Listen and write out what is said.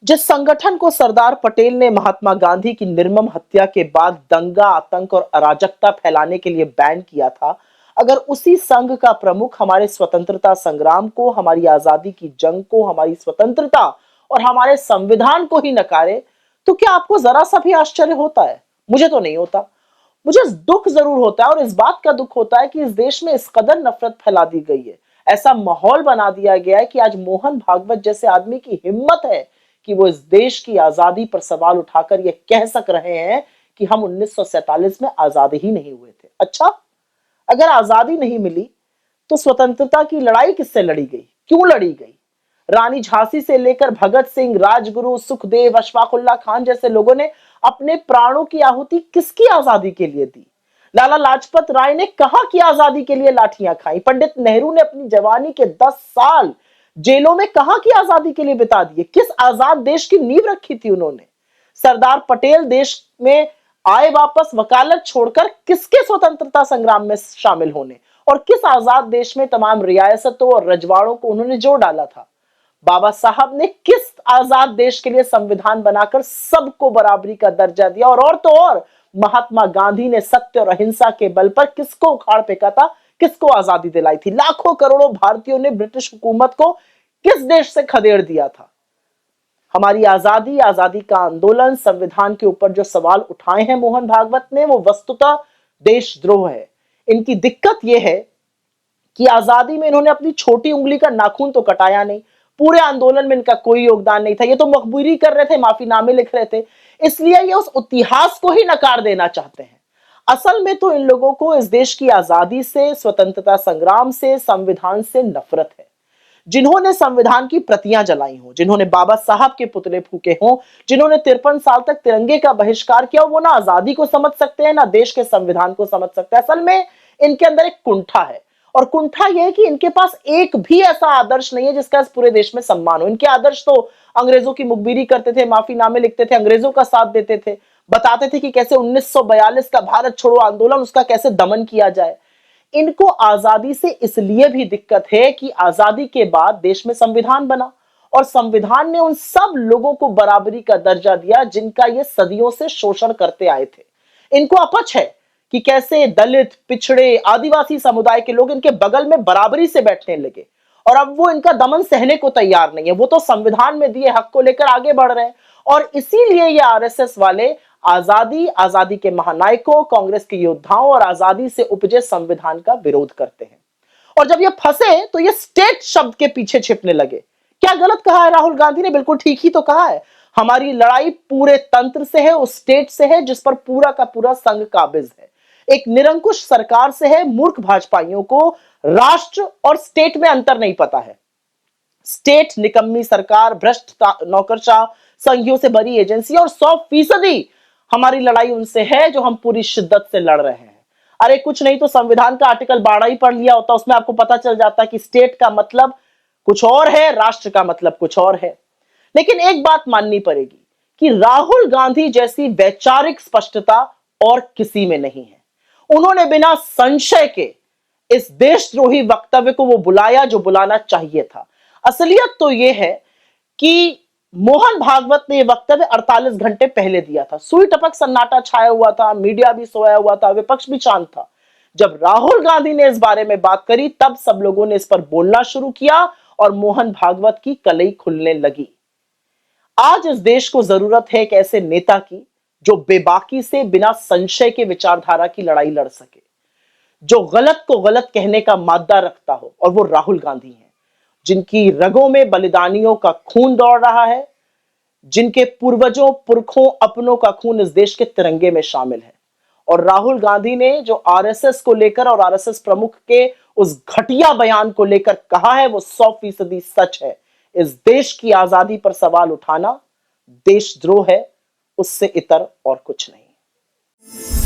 जिस संगठन को सरदार पटेल ने महात्मा गांधी की निर्मम हत्या के बाद दंगा, आतंक और अराजकता फैलाने के लिए बैन किया था, अगर उसी संघ का प्रमुख हमारे स्वतंत्रता संग्राम को, हमारी आजादी की जंग को, हमारी स्वतंत्रता और हमारे संविधान को ही नकारे, तो क्या आपको जरा सा भी आश्चर्य होता है? मुझे तो नहीं होता। मुझे दुख जरूर होता है, और इस बात का दुख होता है कि इस देश में इस कदर नफरत फैला दी गई है, ऐसा माहौल बना दिया गया है कि आज मोहन भागवत जैसे आदमी की हिम्मत है कि वो इस देश की आजादी पर सवाल उठाकर ये कह सक रहे हैं कि हम 1947 में आजाद ही नहीं हुए थे। अच्छा, अगर आजादी नहीं मिली तो स्वतंत्रता की लड़ाई किससे लड़ी गई, क्यों लड़ी गई? रानी झांसी से लेकर भगत सिंह, राजगुरु, सुखदेव, अशफाकुल्ला खान जैसे लोगों ने अपने प्राणों की आहुति किसकी आजादी के लिए दी? लाला लाजपत राय ने कहां की आजादी के लिए लाठियां खाई? पंडित नेहरू ने अपनी जवानी के 10 साल जेलों में कहां की आजादी के लिए बिता दिए? किस आजाद देश की नींव रखी थी उन्होंने? सरदार पटेल देश में आए वापस वकालत छोड़कर किसके स्वतंत्रता संग्राम में शामिल होने, और किस आजाद देश में तमाम रियासतों और रजवाड़ों को उन्होंने जोड़ डाला था? बाबा साहब ने किस आजाद देश के लिए संविधान बनाकर सबको बराबरी का दर्जा दिया? और तो और महात्मा गांधी ने सत्य और अहिंसा के बल पर किसको उखाड़ फेंका था, किसको आजादी दिलाई थी? लाखों करोड़ों भारतीयों ने ब्रिटिश हुकूमत को किस देश से खदेड़ दिया था? हमारी आजादी, आजादी का आंदोलन, संविधान के ऊपर जो सवाल उठाए हैं मोहन भागवत ने, वो वस्तुतः देशद्रोह है। इनकी दिक्कत यह है कि आजादी में इन्होंने अपनी छोटी उंगली का नाखून तो कटाया नहीं, पूरे आंदोलन में इनका कोई योगदान नहीं था, ये तो मखबूरी कर रहे थे, माफीनामे लिख रहे थे, इसलिए ये उस इतिहास को ही नकार देना चाहते हैं। असल में तो इन लोगों को इस देश की आजादी से, स्वतंत्रता संग्राम से, संविधान से नफरत है। जिन्होंने संविधान की प्रतियां जलाई हो, जिन्होंने बाबा साहब के पुतले फूके हों, जिन्होंने 53 साल तक तिरंगे का बहिष्कार किया, वो ना आजादी को समझ सकते हैं, ना देश के संविधान को समझ सकते हैं। असल में इनके अंदर एक कुंठा है, और कुंठा यह है कि इनके पास एक भी ऐसा आदर्श नहीं है जिसका इस पूरे देश में सम्मान हो। इनके आदर्श तो अंग्रेजों की मुखबिरी करते थे, माफीनामे लिखते थे, अंग्रेजों का साथ देते थे, बताते थे कि कैसे 1942 का भारत छोड़ो आंदोलन, उसका कैसे दमन किया जाए। इनको आजादी से इसलिए भी दिक्कत है कि आजादी के बाद देश में संविधान बना, और संविधान ने उन सब लोगों को बराबरी का दर्जा दिया जिनका ये सदियों से शोषण करते आए थे। इनको अपच है कि कैसे दलित, पिछड़े, आदिवासी समुदाय के लोग इनके बगल में बराबरी से बैठने लगे, और अब वो इनका दमन सहने को तैयार नहीं है। वो तो संविधान में दिए हक को लेकर आगे बढ़ रहे हैं, और इसीलिए ये आरएसएस वाले आजादी, आजादी के महानायकों, कांग्रेस के योद्धाओं और आजादी से उपजे संविधान का विरोध करते हैं। और जब ये फंसे तो ये स्टेट शब्द के पीछे छिपने लगे। क्या गलत कहा है राहुल गांधी ने? बिल्कुल ठीक ही तो कहा है। हमारी लड़ाई पूरे तंत्र से है, उस स्टेट से है जिस पर पूरा का पूरा संघ काबिज है। एक निरंकुश सरकार से है। मूर्ख भाजपाइयों को राष्ट्र और स्टेट में अंतर नहीं पता है। स्टेट निकम्मी सरकार, भ्रष्ट नौकरशाह, संघियों से भरी एजेंसी, और 100% हमारी लड़ाई उनसे है जो हम पूरी शिद्दत से लड़ रहे हैं। अरे कुछ नहीं तो संविधान का आर्टिकल 12 ही पढ़ लिया होता, उसमें आपको पता चल जाता कि स्टेट का मतलब कुछ और है, राष्ट्र का मतलब कुछ और है। लेकिन एक बात माननी पड़ेगी कि राहुल गांधी जैसी वैचारिक स्पष्टता और किसी में नहीं है। उन्होंने बिना संशय के इस देशद्रोही वक्तव्य को वो बुलाया जो बुलाना चाहिए था। असलियत तो यह है कि मोहन भागवत ने यह वक्तव्य 48 घंटे पहले दिया था। सुई टपक सन्नाटा छाया हुआ था, मीडिया भी सोया हुआ था, विपक्ष भी शांत था। जब राहुल गांधी ने इस बारे में बात करी तब सब लोगों ने इस पर बोलना शुरू किया और मोहन भागवत की कलई खुलने लगी। आज इस देश को जरूरत है एक ऐसे नेता की जो बेबाकी से, बिना संशय के विचारधारा की लड़ाई लड़ सके, जो गलत को गलत कहने का मादा रखता हो, और वो राहुल गांधी हैं, जिनकी रगों में बलिदानियों का खून दौड़ रहा है, जिनके पूर्वजों, पुरखों, अपनों का खून इस देश के तिरंगे में शामिल है। और राहुल गांधी ने जो आरएसएस को लेकर और आरएसएस प्रमुख के उस घटिया बयान को लेकर कहा है वो 100% सच है। इस देश की आजादी पर सवाल उठाना देशद्रोह है, उससे इतर और कुछ नहीं।